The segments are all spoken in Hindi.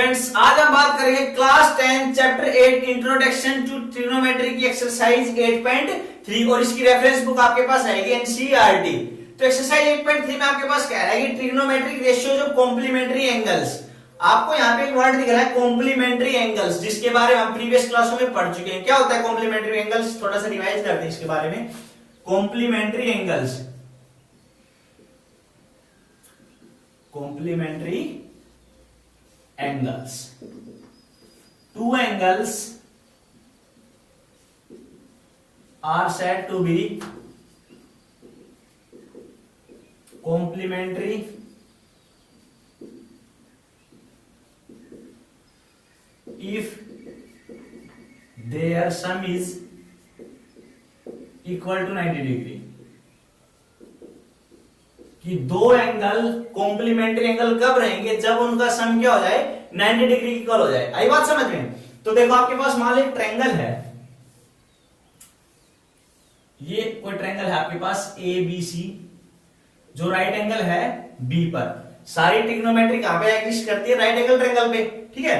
स्टूडेंट्स, आज हम बात करेंगे class 10 chapter 8 introduction to trigonometry की एक्सरसाइज 8.3 और इसकी रेफरेंस बुक आपके पास आएगी एनसीईआरटी। तो एक्सरसाइज 8.3 में आपके पास कह रहा है कि trigonometric ratios of complementary angles. आपको यहाँ पे एक वर्ड दिख रहा है कॉम्प्लीमेंट्री एंगल्स, जिसके बारे में हम प्रीवियस क्लासों में पढ़ चुके हैं। क्या होता है कॉम्प्लीमेंट्री एंगल्स, थोड़ा सा रिवाइज करते हैं इसके बारे में। Complementary angles, complementary angles, two angles are said to be complementary if their sum is equal to 90 degree। कि दो एंगल कॉम्प्लीमेंट्री एंगल कब रहेंगे, जब उनका सम क्या हो जाए 90 डिग्री इक्वल हो जाए। आई बात समझ में? तो देखो आपके पास मान लो एक ट्रायंगल है, ये कोई ट्रायंगल है आपके पास ए बी सी, जो राइट एंगल है बी पर। सारी ट्रिग्नोमेट्री कहां पे एग्जिस्ट करती है? राइट एंगल ट्रायंगल पे, ठीक है।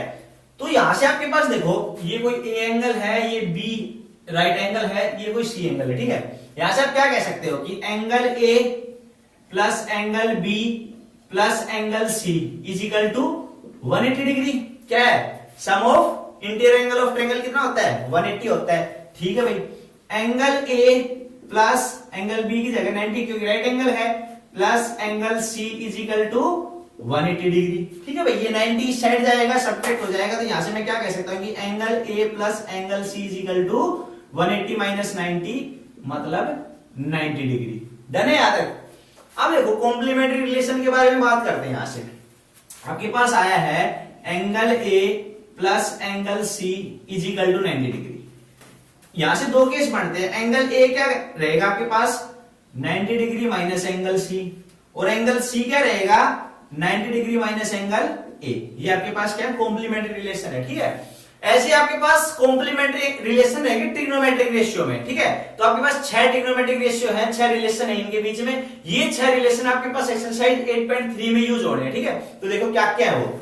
तो यहां से आपके पास देखो ये कोई ए एंगल है, ये बी राइट एंगल है, ये कोई सी एंगल है, ठीक है। यहां से आप क्या कह सकते हो कि angle A plus angle B plus angle C is equal to 180 degree. क्या है? Sum of interior angle of triangle कितना होता है? 180 होता है, ठीक है भाई। Angle A plus angle B की जगह 90 क्योंकि राइट एंगल है, plus angle C is equal to 180 degree, ठीक है भाई। ये 90 इस साइड जाएगा, सब्ट्रैक्ट हो जाएगा, तो यहां से मैं क्या कह सकता हूं कि angle A plus angle C is equal to 180 minus 90 मतलब 90 डिग्री। डन है याद तक? अब देखो कॉम्प्लीमेंट्री रिलेशन के बारे में बात करते हैं। यहां से आपके पास आया है angle A plus angle C is equal to 90 degree. यहां से दो केस बनते हैं। एंगल ए क्या रहेगा आपके पास 90 डिग्री माइनस एंगल सी, और एंगल सी क्या रहेगा 90 डिग्री माइनस एंगल ए। ये आपके पास क्या है? कॉम्प्लीमेंट्री रिलेशन है, ठीक है। ऐसे आपके पास कॉम्प्लीमेंट्री रिलेशन रहेगी ट्रिग्नोमेट्रिक रेशियो में, ठीक है। तो आपके पास 6 ट्रिग्नोमेट्रिक रेशियो है, 6 रिलेशन है इनके बीच में। ये 6 रिलेशन आपके पास एक्सरसाइज 8.3 में यूज हो रहे हैं, ठीक है। तो देखो क्या क्या है वो।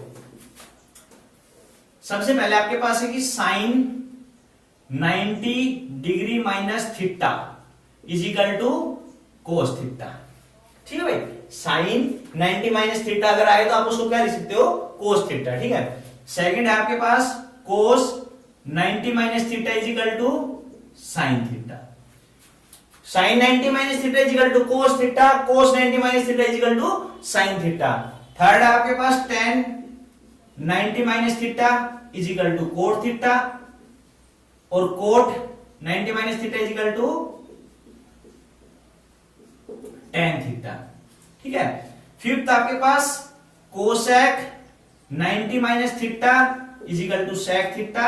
सबसे पहले आपके पास है कि sine 90 degree minus theta is equal to cos theta, ठीक है भाई। साइन 90 माइनस थीटा अगर आए तो आप उसको क्या लिख सकते हो? कोस थीटा, ठीक है। सेकंड है आपके पास cos 90 minus theta is equal to sine theta. Sine 90 minus theta is equal to cos theta, cos 90 minus theta is equal to sine theta. Third है आपके पास tan 90 minus theta is equal to cot theta, और cot 90 minus theta is equal to tan theta, ठीक है। फिफ्थ आपके पास cosec 90 minus theta is equal to sec theta,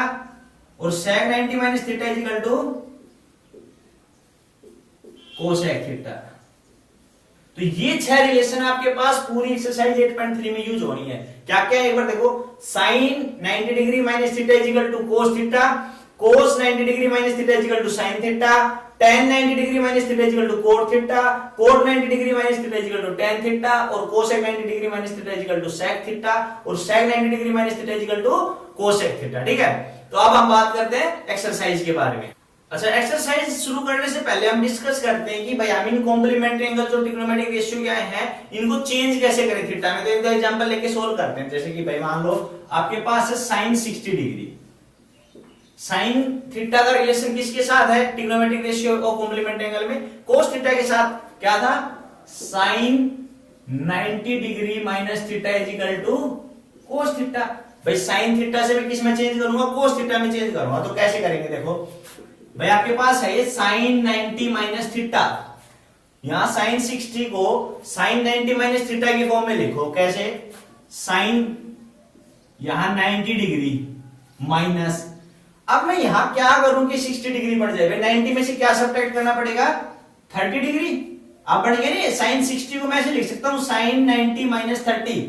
और sec 90 minus theta is equal to cosec theta. तो ये 6 रिलेशन आपके पास पूरी एक्सरसाइज 8.3 में यूज होनी है। क्या क्या है एक बार देखो। Sine 90 degree minus theta is equal to cos theta, cos 90 degree minus theta is equal to sine theta, tan 90 degree minus theta is equal to cot theta, cot 90 degree minus theta is equal to tan theta, और cosec 90 degree minus theta is equal to sec theta, और sec 90 degree minus theta is equal to cosec theta, ठीक है। तो अब हम बात करते हैं एक्सरसाइज के बारे में। अच्छा, एक्सरसाइज शुरू करने से पहले हम डिस्कस करते हैं कि भाई हम इन कॉम्प्लीमेंट्री एंगल जो ट्रिग्नोमेट्रिक रेशियो क्या है इनको चेंज कैसे करें थीटा में। तो एक एग्जांपल लेके सोल्व करते हैं। जैसे कि भाई मान लो आपके पास है साइन 60 डिग्री। साइन थीटा का रिलेशन किसके साथ है ट्रिग्नोमेट्रिक रेशियो और कॉम्प्लीमेंट्री एंगल में? कोस थीटा के साथ। क्या था? Sine 90 degree minus theta is equal to cos theta. भाई साइन थीटा से मैं किस में चेंज करूंगा? कोस थीटा में चेंज करूंगा। तो कैसे करेंगे देखो भाई, आपके पास है ये साइन 90 माइनस थीटा, यहां साइन 60 को साइन 90 माइनस थीटा की फॉर्म में लिखो। कैसे? साइन यहां 90 डिग्री माइनस, अब मैं यहां क्या करूं कि 60 डिग्री बढ़ जाए? 90 में से क्या सब्ट्रैक्ट करना पड़ेगा? 30 डिग्री। अब बढ़ गया नहीं? साइन 60 को मैं ऐसे लिख सकता हूं साइन 90 माइनस 30।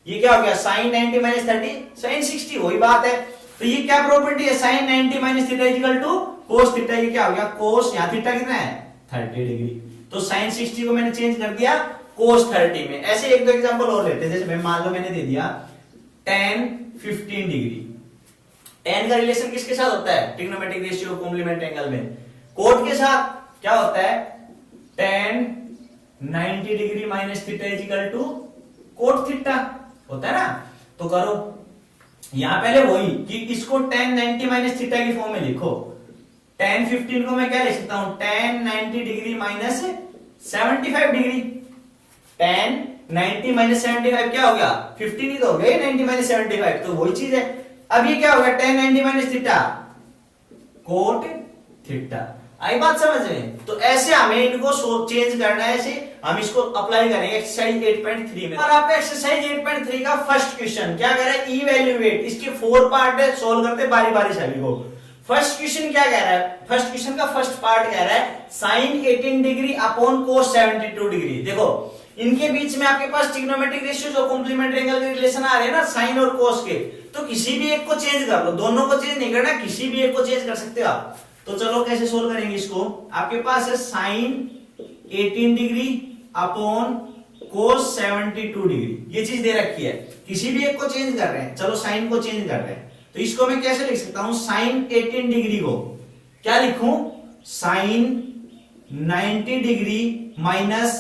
ये क्या हो गया? साइन 90 माइनस 30 साइन 60, वही बात है। तो ये क्या प्रॉपर्टी है? Sine 90 minus theta is equal to cos theta. ये क्या हो गया? कोस, यहां थीटा कितना है? 30 डिग्री। तो साइन 60 को मैंने चेंज कर दिया कोस 30 में। ऐसे एक दो एग्जांपल और लेते हैं। जैसे मान लो मैंने दे दिया tan 15 डिग्री। tan का रिलेशन किसके साथ होता है ट्रिग्नोमेट्रिक रेशियो कॉम्प्लीमेंट एंगल में? कोट के साथ। क्या होता है tan 90 degree minus theta is equal to cot theta होता है ना। तो करो यहां पहले वही कि इसको tan 90 माइनस थीटा की फॉर्म में लिखो। tan 15 को मैं क्या लिख सकता हूं tan 90 degree minus 75 degree. tan 90 minus 75 क्या हो गया 15 ही तो हो गया 90 माइनस 75 तो वही चीज है। अब ये क्या होगा tan 90 minus theta cot theta. आई बात समझ में? तो ऐसे हमें इनको चेंज करना है। ऐसे हम इसको अप्लाई करेंगे एक्सरसाइज 8.3 में। और आपका एक्सरसाइज 8.3 का फर्स्ट क्वेश्चन क्या कह रहा है इवैल्यूएट। इसके 4 पार्ट है सोल्व करते बारी बारी सभी को। फर्स्ट क्वेश्चन क्या कह रहा है फर्स्ट क्वेश्चन का फर्स्ट पार्ट कह रहा है sine 18 degree upon cos 72 degree. देखो इनके बीच में आपके पास ट्रिग्नोमेट्रिक रेशियो जो कॉम्प्लीमेंट्री एंगल के रिलेशन आ रहे हैं ना साइन और कोस के, तो किसी भी एक को चेंज कर लो। दोनों को चेंज नहीं करना किसी भी एक को चेंज कर सकते हो आप। तो चलो कैसे सोल्व करेंगे इसको। आपके पास है sine 18 degree upon cos 72 degree. ये चीज दे रखी है किसी भी एक को चेंज कर रहे हैं। चलो साइन को चेंज कर रहे हैं तो इसको मैं कैसे लिख सकता हूं साइन 18 डिग्री को क्या लिखूं साइन 90 डिग्री माइनस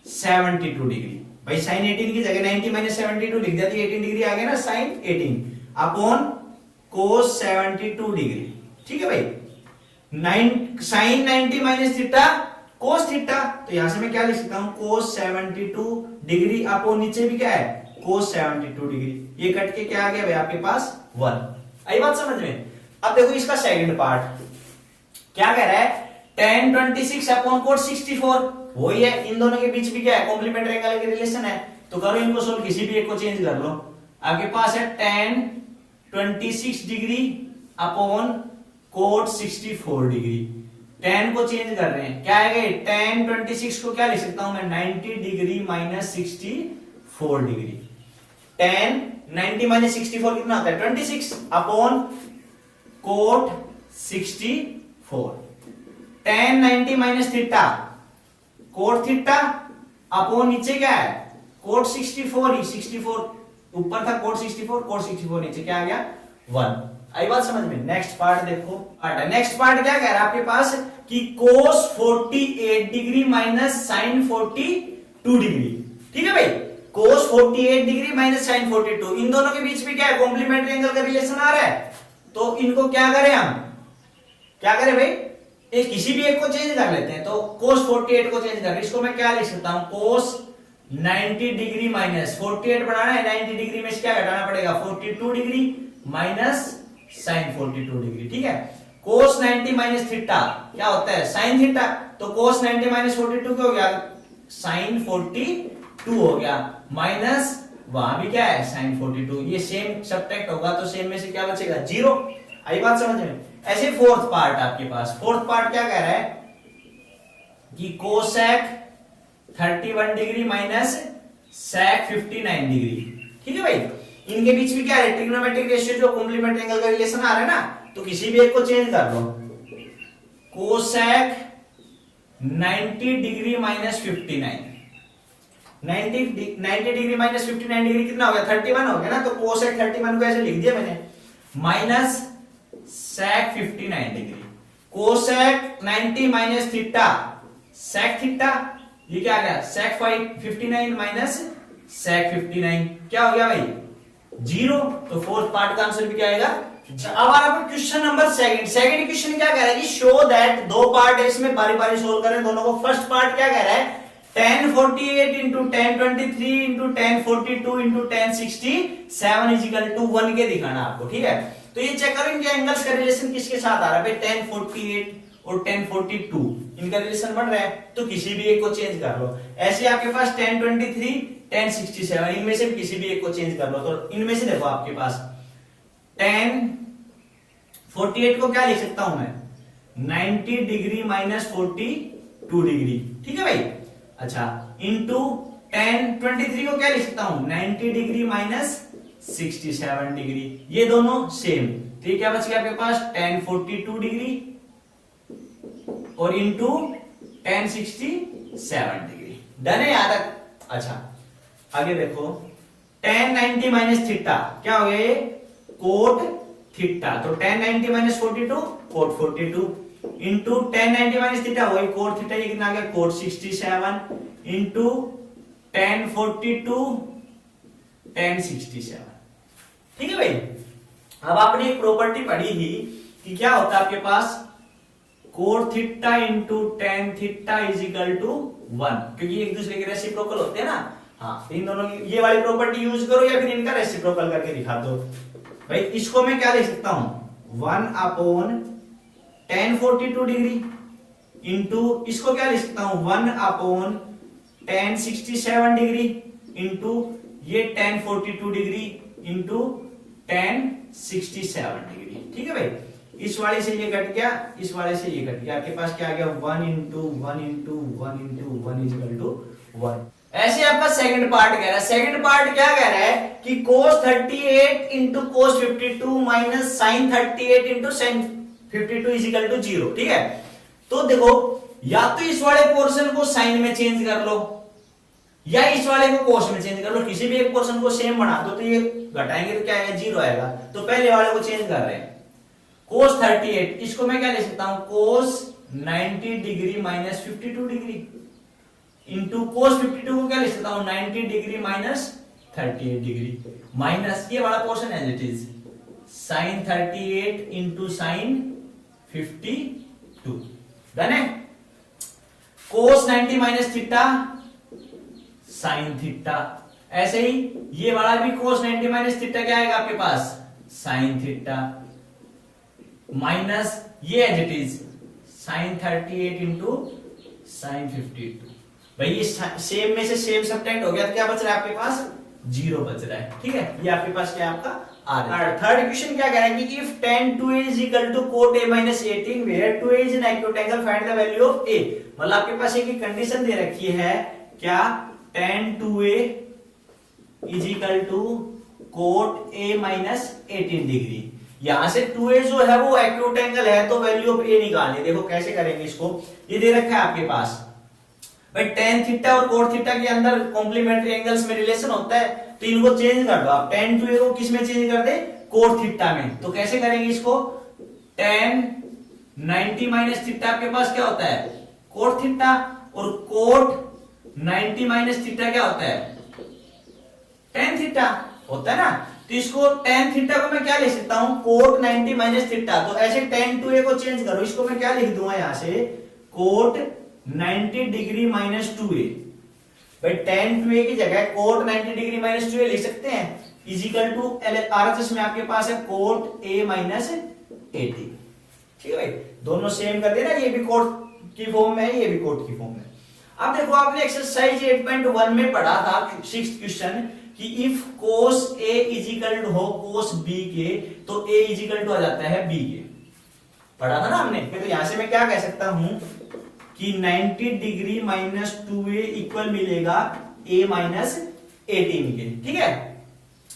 72 डिग्री। भाई साइन 18 की जगह 90 माइनस 72 लिख दिया 18 डिग्री आ गया ना साइन 18 अपॉन कोस 72 डिग्री। ठीक है भाई sine 90 minus theta cos theta. तो यहां से मैं क्या लिख सकता हूं कोस 72 डिग्री अपॉन नीचे भी क्या है कोस 72 डिग्री। ये कट के क्या आ गया भाई आपके पास 1। आई बात समझ में? अब देखो इसका सेकंड पार्ट क्या कह रहा है tan 26 अपॉन कोट 64 वही है। इन दोनों के बीच भी क्या है कॉम्प्लीमेंट्री एंगल के रिलेशन है। तो करो इनको सोल्व किसी भी एक को चेंज कर लो। आपके पास है tan 26 degree upon coat 64 degree. tan को चेंज कर रहे हैं क्या आएगा tan 26 को क्या लिख सकता हूं मैं 90 degree minus 64 degree. tan 90 minus 64 कितना होता है 26 upon coat 64। tan 90 minus theta cot theta upon नीचे क्या है कोट 64 ही 64 ऊपर था कोट 64 नीचे क्या आ गया 1। आई बात समझ में? नेक्स्ट पार्ट देखो। नेक्स्ट पार्ट क्या कह रहा है आपके पास कि कोस 48 डिग्री माइनस साइन 42 डिग्री। ठीक है भाई कोस 48 डिग्री माइनस साइन 42 इन दोनों के बीच में क्या है कॉम्प्लीमेंट्री एंगल का रिलेशन आ रहा है। तो इनको क्या करें हम क्या करें भाई किसी भी एक को चेंज कर लेते हैं। तो कोस 48 को चेंज कर इसको मैं क्या लिख सकता हूं कोस 90 डिग्री माइनस 48 बनाना है 90 डिग्री में से क्या घटाना पड़ेगा 42 डिग्री माइनस साइन 42 डिग्री। ठीक है कोस 90 माइनस थीटा क्या होता है साइन थीटा। तो कोस 90 माइनस 42 क्या हो गया साइन 42 हो गया माइनस वहां भी क्या है साइन 42। ये सेम सब्ट्रैक्ट होगा तो सेम में से क्या बचेगा 0। आई बात समझ में? ऐसे फोर्थ पार्ट आपके पास फोर्थ पार्ट क्या कह रहा है कि cosec 31 degree minus sec 59 degree. ठीक है भाई इनके बीच में क्या है ट्रिग्नोमेट्रिक रेशियो जो कॉम्प्लीमेंट्री एंगल का रिलेशन आ रहा है ना। तो किसी भी एक को चेंज कर लो cosec 90 degree minus 59 90 degree minus 59 degree कितना हो गया 31 हो गया ना। तो कोसेक 31 को ऐसे लिख दिया मैंने minus sec 59 degree. Cosec 90 minus theta sec theta ये क्या आ गया सेक 59 माइनस सेक 59 क्या हो गया भाई 0। तो फोर्थ पार्ट का आंसर भी क्या आएगा। अब आपका क्वेश्चन नंबर सेकंड क्वेश्चन क्या कह रहा है कि शो दैट दो पार्ट है इसमें बारी बारी सोल्व करें दोनों को। फर्स्ट पार्ट क्या कह रहा है tan 48 into tan 23 into tan 42 into tan 67 is equal to 1 के दिखाना आपको। ठीक है तो ये चेक करो इनके एंगल्स का रिलेशन किसके साथ आ रहा है भाई tan 48 और tan 42 इनका रिलेशन बन रहा है। तो किसी भी एक को चेंज कर लो। ऐसे आपके पास tan 23 tan 67 इनमें से किसी भी एक को चेंज कर लो। तो इनमें से देखो आपके पास tan 48 को क्या लिख सकता हूं मैं 90 डिग्री माइनस 42 डिग्री। ठीक है भाई अच्छा इंटू tan 23 को क्या लिख सकता हूं 90 डिग्री माइनस 67 डिग्री। ये दोनों सेम। तो ये क्या बच गया आपके पास tan 42 डिग्री और इंटू tan 67 डिग्री। डन है यहां तक? अच्छा आगे देखो tan 90 माइनस थीटा क्या हो गया ये कोट थीटा, तो tan 90 minus 42 cot 42 into tan 90 minus theta वही कोट थीटा, ये कितना आ गया कोट 67 इंटू tan 42 tan 67। ठीक है भाई, अब आपने एक प्रॉपर्टी पढ़ी ही कि क्या होता है आपके पास cot theta into tan theta is equal to 1, क्योंकि एक दूसरे के रेसिप्रोकल होते हैं ना। हाँ, इन दोनों की ये वाली प्रॉपर्टी यूज करो या फिर इनका रेसिप्रोकल करके दिखा दो। भाई इसको मैं क्या लिख सकता हूं 1 अपॉन tan 42 डिग्री इंटू इसको क्या लिख सकता हूं 1 अपॉन tan 67 डिग्री इंटू ये tan 42 degree into tan 67 degree. ठीक है भाई, इस वाले से ये कट गया, इस वाले से ये कट गया, आपके पास क्या आ गया 1 into 1 into 1 into 1 is equal to 1। ऐसे आपका सेकंड पार्ट कह रहा है, सेकंड पार्ट क्या कह रहा है कि cos 38 into cos 52 minus sin 38 into sin 52 is equal to 0। ठीक है, तो देखो या तो इस वाले पोर्शन को साइन में चेंज कर लो या इस वाले को कोस में चेंज कर लो, किसी भी एक पोर्शन को सेम बना दो तो ये घटाएंगे तो क्या आएगा 0 आएगा। तो पहले वाले को चेंज कर रहे हैं cos 38, इसको मैं क्या ले सकता हूं cos 90 degree minus 52 degree into cos 52 को क्या ले सकता हूं 90 डिग्री माइनस 38 डिग्री माइनस ये वाला portion as it is sin 38 into sin 52। Done है, cos 90 minus theta sin theta, ऐसे ही ये वाला भी cos 90 माइनस थीटा क्या आएगा आपके पास sin थीटा माइनस ये as it is sin 38 into sin 52। भाई ये सेम में से सेम सब्ट्रैक्ट हो गया तो क्या बच रहा है आपके पास 0 बच रहा है। ठीक है, ये आपके पास क्या है आपका आर। थर्ड इक्वेशन क्या कह रहा है कि if tan 2a is equal to cot a minus 18 where 2a is an acute angle find the value of a। मतलब आपके पास एक कंडीशन दे रखी है क्या tan 2a is equal to cot a minus 18 degree, यहां से 2a जो है वो एक्यूट एंगल है तो वैल्यू ऑफ a निकालनी। देखो कैसे करेंगे इसको, ये दे रखा है आपके पास भाई tan थीटा और cot थीटा के अंदर कॉम्प्लीमेंट्री एंगल्स में रिलेशन होता है तो इनको चेंज कर दो आप, tan 2a को किस में चेंज कर दे cot थीटा में। तो कैसे करेंगे इसको tan 90 माइनस थीटा आपके पास क्या होता है cot थीटा और cot 90 माइनस थीटा क्या होता है tan थीटा होता है ना। तो इसको tan थीटा को मैं क्या लिख सकता हूं cot 90 माइनस थीटा, तो ऐसे tan 2a को चेंज करो, इसको मैं क्या लिख दूंगा यहां से cot 90 डिग्री माइनस 2a। भाई tan 2a की जगह cot 90 डिग्री माइनस 2a लिख सकते हैं इज इक्वल टू RHS में आपके पास है cot a माइनस 80। ठीक है भाई, दोनों सेम कर देना, ये भी cot की फॉर्म में है ये भी cot की फॉर्म में। अब देखो आपने एक्सरसाइज 8.1 में पढ़ा था 6th क्वेश्चन कि if cos a is equal to हो cos b के तो a इज इक्वल टू आ जाता है b के, पढ़ा था ना हमने। तो यहां से मैं क्या कह सकता हूं कि 90 डिग्री माइनस 2a इक्वल मिलेगा a माइनस 18 के। ठीक है,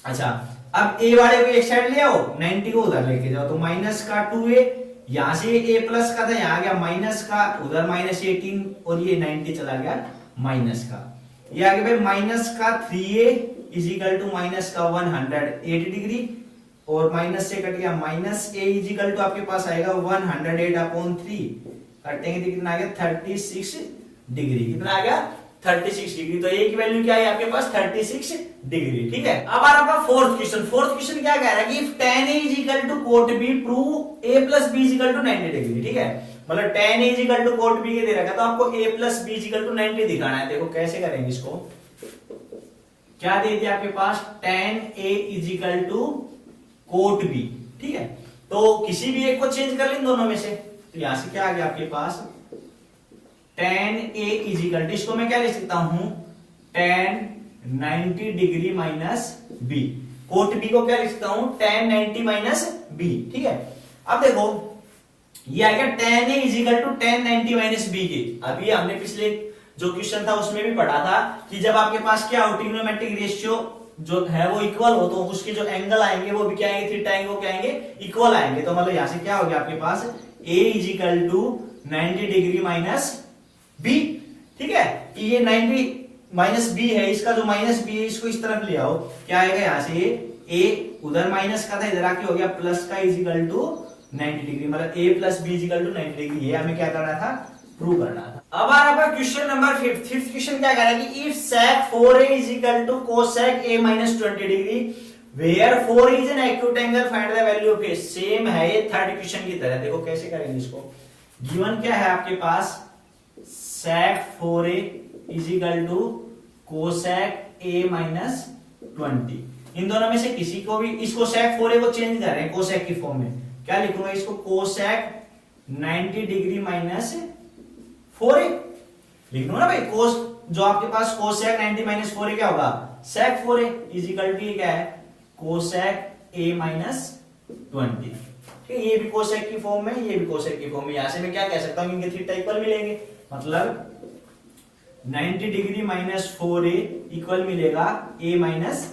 अच्छा अब a वाले को एक साइड ले आओ 90 को उधर लेके जाओ, तो माइनस का 2a, यहां से a प्लस का था यहां आ गया माइनस का, उधर माइनस 18 और ये 90 चला गया माइनस का, ये आ गया भाई माइनस का 3a is equal to minus का 180 डिग्री और माइनस से कट गया minus a is equal to आपके पास आएगा 108 अपॉन 3, कटेंगे तो कितना आ गया 36 डिग्री, कितना आ गया 36 डिग्री। तो a की वैल्यू क्या है आपके पास 36 डिग्री। ठीक है, अब आ रहा है फोर्थ क्वेश्चन। फोर्थ क्वेश्चन क्या कह रहा है कि if tan a is equal to cot b prove a plus b is equal to 90 degree. ठीक है, मतलब tan a is equal to cot b के दे रखा, तो आपको a plus b is equal to 90 दिखाना है। देखो कैसे करेंगे इसको, क्या दे दिया आपके पास tan a is equal to cot b। ठीक है, तो किसी भी एक को चेंज कर लें दोनों में से, तो यहां से क्या आ गया आपके पास tan a is equal to, इसको मैं क्या लिख सकता हूं tan 90 degree minus b, cot b को क्या लिख सकता हूं tan 90 माइनस b। ठीक है, अब देखो ये आ गया tan a is equal to tan 90 minus b के। अभी हमने पिछले जो क्वेश्चन था उसमें भी पढ़ा था कि जब आपके पास क्या हो ट्रिग्नोमेट्रिक रेशियो जो है वो इक्वल हो तो उसके जो एंगल आएंगे वो भी क्या आएंगे थीटा आएंगे, वो क्या आएंगे इक्वल आएंगे। तो मतलब यहां से क्या हो गया आपके पास a is equal to 90 degree minus b। ठीक है, ये 90 माइनस बी है, इसका जो माइनस बी है इसको इस तरफ ले आओ, क्या आएगा यहाँ से ए उधर माइनस का था इधर आके हो गया प्लस का इज इक्वल टू 90 डिग्री, मतलब A plus B is equal to 90 degree. ये हमें क्या करना था, प्रूव करना था। अब आपका क्वेश्चन नंबर 5th क्वेश्चन क्या कह रहा है कि if sec 4a is equal to cosec a minus 20 degree where 4 is an acute angle find the value of a। Same है ये थर्ड क्वेश्चन की तरह। देखो कैसे करेंगे इसको। गिवन क्या है आपके पास, sec 4a is equal to cosec a minus 20। इन दोनों में से किसी को भी, इसको sec 4a को चेंज कर रहे हैं cosec की फॉर्म में, क्या लिखूंगा इसको, cosec 90 डिग्री माइनस 4a लिख लो ना भाई। कोस जो आपके पास cosec 90 माइनस 4a क्या होगा, sec 4a is equal to क्या है, cosec a माइनस 20। ठीक है, ये भी cosec की फॉर्म में, ये भी cosec की फॉर्म में। यहां से मैं क्या कह सकता हूं, इनके थीटा इक्वल मिलेंगे, मतलब 90 डिग्री माइनस 4a इक्वल मिलेगा a माइनस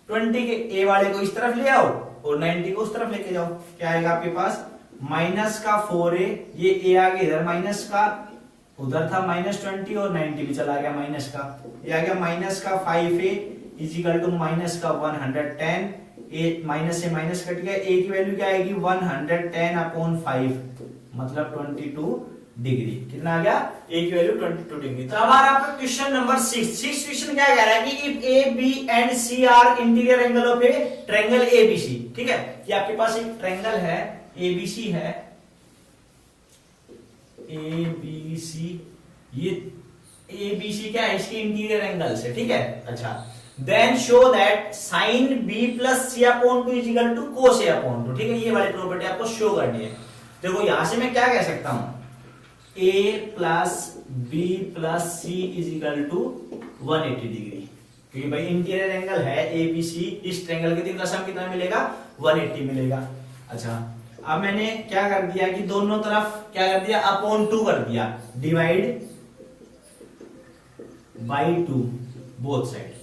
20 के। a वाले को इस तरफ ले आओ और 90 को उस तरफ लेके जाओ, क्या आएगा आपके पास, माइनस का 4a, ये a आ गया इधर माइनस का, उधर था माइनस 20 और 90 भी चला गया माइनस का, ये आ गया माइनस का 5a is equal to minus का 110। ए माइनस से माइनस कट गया, ए की वैल्यू क्या आएगी 110 अपॉन 5 मतलब 22 डिग्री। कितना आ गया, ए की वैल्यू 22 डिग्री। तो हमारा आपका क्वेश्चन नंबर 6 क्वेश्चन क्या कह रहा है कि if A B and C are interior angle of a triangle ABC. ठीक है, कि आपके पास एक ट्रायंगल है एबीसी है, एबीसी, ये एबीसी क्या है, इसकी इंटीरियर एंगल से। ठीक है, अच्छा, then show that sine B plus C upon 2 is equal to cos A upon 2। ठीक है, ये वाली प्रॉपर्टी आपको शो करनी है। देखो यहां से मैं क्या कह सकता हूं, A plus B plus C is equal to 180 degree, क्योंकि भाई इंटीरियर एंगल है एबीसी, इस ट्रायंगल के तीन सम कितना मिलेगा, 180 मिलेगा। अच्छा, अब मैंने क्या कर दिया कि दोनों तरफ क्या कर दिया, अपॉन 2 कर दिया, डिवाइड बाई 2 बोथ साइड।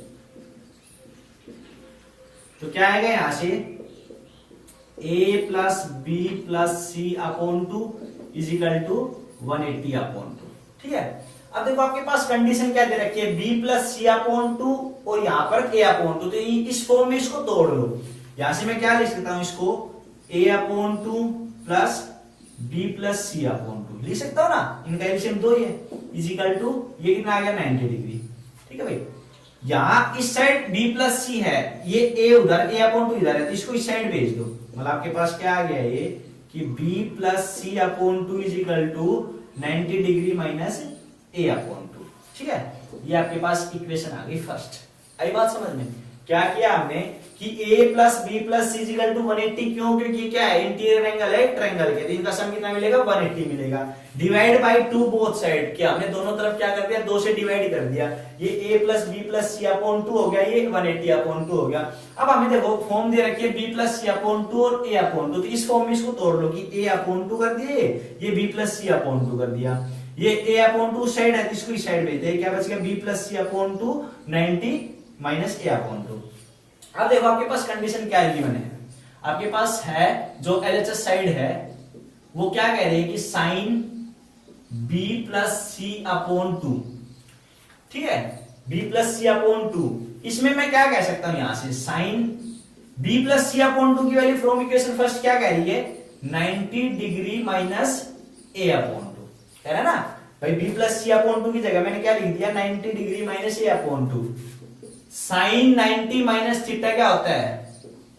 तो क्या आएगा यहां से, a plus B plus C upon 2 is equal to 180 upon 2। ठीक है, अब देखो आपके पास कंडीशन क्या दे रखी है, b प्लस सी अपॉन 2 और यहां पर a अपॉन 2। तो इस फॉर्म में इसको तोड़ लो। यहां से मैं क्या लिख सकता हूं इसको, a upon 2 plus b plus C upon 2 लिख सकता हूं ना, इनका एलसीएम 2 ही है, इज इक्वल टू ये कितना आ गया 90 डिग्री। ठीक है भाई, यहां इस साइड b प्लस सी है, ये a उधर, a अपॉन 2 इधर है, तो इसको इस साइड भेज दो, मतलब आपके पास क्या आ गया ये कि b plus C upon 2 is equal to 90 degree minus a upon 2। ठीक है, ये आपके पास इक्वेशन आ गई फर्स्ट। आई बात समझ में, क्या किया हमने कि a plus B plus C equal to 180, क्यों, क्योंकि क्या है, इंटीरियर एंगल है ट्रायंगल के, तो इनका सम कितना मिलेगा 180 मिलेगा। डिवाइड बाय 2 बोथ साइड, क्या हमने दोनों तरफ क्या कर दिया, 2 से डिवाइड कर दिया, ये a plus B plus C upon 2 हो गया, ये 180 अपॉन 2 हो गया। अब हमें देखो फॉर्म दे रखी है b प्लस सी अपॉन 2 और a अपॉन 2, तो इस फॉर्म में इसको तोड़ लो कि a अपॉन 2 कर दिए, ये b प्लस सी अपॉन 2 कर दिया, ये a अपॉन 2 साइड है, इसको इस साइड भेज दे, क्या बच गया b plus C upon 2 90 minus a upon 2। अब देखो आपके पास कंडीशन क्या गिवन है, आपके पास है जो एलएचएस साइड है वो क्या कह रही है कि sign b plus C upon 2। ठीक है, b प्लस सी अपॉन 2, इसमें मैं क्या कह सकता हूं, यहां से sign b plus C upon 2 की वैल्यू फ्रॉम इक्वेशन फर्स्ट क्या कह रही है, 90 डिग्री माइनस a अपॉन 2 कह रहा है ना भाई। b प्लस सी अपॉन 2 की जगह मैंने क्या लिख दिया, 90 degree minus a upon 2। Sine 90 minus theta क्या होता है,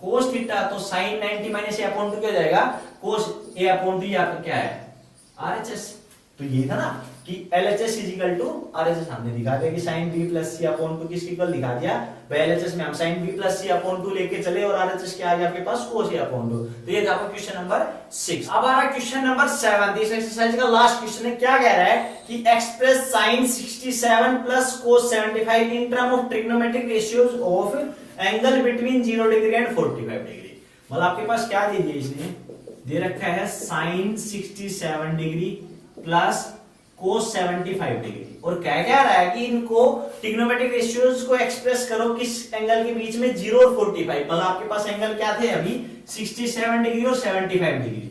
कोस थीटा, तो साइन 90 माइनस ए अपॉन 2 क्या हो जाएगा, कोस ए अपॉन 2, यहाँ पर क्या है आरएचएस। तो ये था ना कि LHS is equal to RHS, हमने दिखा दिया कि sine B plus C upon 2 किसके इक्वल दिखा दिया भाई, एलएचएस में हम sine B plus C upon 2 लेके चले और आरएचएस क्या आ गया आपके पास, कोस ए अपॉन 2। तो ये था आपका क्वेश्चन नंबर 6। अब आ रहा क्वेश्चन नंबर 7, इस एक्सरसाइज का लास्ट क्वेश्चन है। क्या कह रहा है कि express sine 67 plus cos 75 in term of trigonometric ratios of angle between 0 degree and 45 degree. मतलब आपके पास क्या दे दिया, इसने दे रखा है sine 67 degree plus cos 75 degree, और क्या कह रहा है कि इनको ट्रिग्नोमेट्रिक रेशियोज को एक्सप्रेस करो किस एंगल के बीच में, 0 और 45। मतलब आपके पास एंगल क्या थे अभी, 67 डिग्री और 75 डिग्री,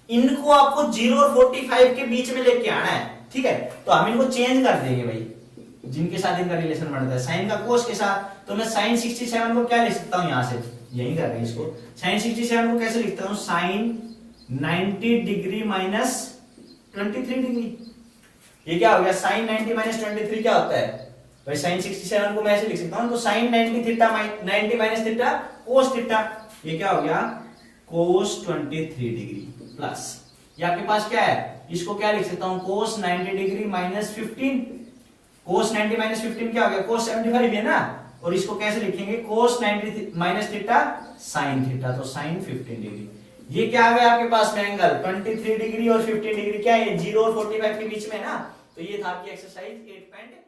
इनको आपको 0 और 45 के बीच में लेके आना है। ठीक है, तो हम इनको चेंज कर देंगे भाई, जिनके साथ इनका रिलेशन बनता है साइन का कोस के साथ। तो मैं साइन 67 को क्या लिख सकता हूं, यहां से यही कर रहे हैं इसको, साइन 67 को कैसे लिखता हूं, साइन 90 डिग्री माइनस 23 डिग्री। ये क्या हो गया, साइन 90 माइनस 23 क्या होता है भाई, साइन 67 को मैं ऐसे लिख सकता हूं, तो sine 90 theta 90 minus theta cos theta, ये क्या हो गया कोस 23 डिग्री प्लस, ये आपके पास क्या है, इसको क्या लिख सकता हूं, कोस 90 डिग्री माइनस 15, कोस 90 माइनस 15 क्या हो गया, कोस 75 है ना, और इसको कैसे लिखेंगे, कोस 90 माइनस थीटा साइन थीटा, तो साइन 15 डिग्री। ये क्या आ गया आपके पास में एंगल 23 डिग्री और 15 डिग्री क्या है, 0 और 45 के बीच में ना। तो ये था आपकी एक्सरसाइज 8.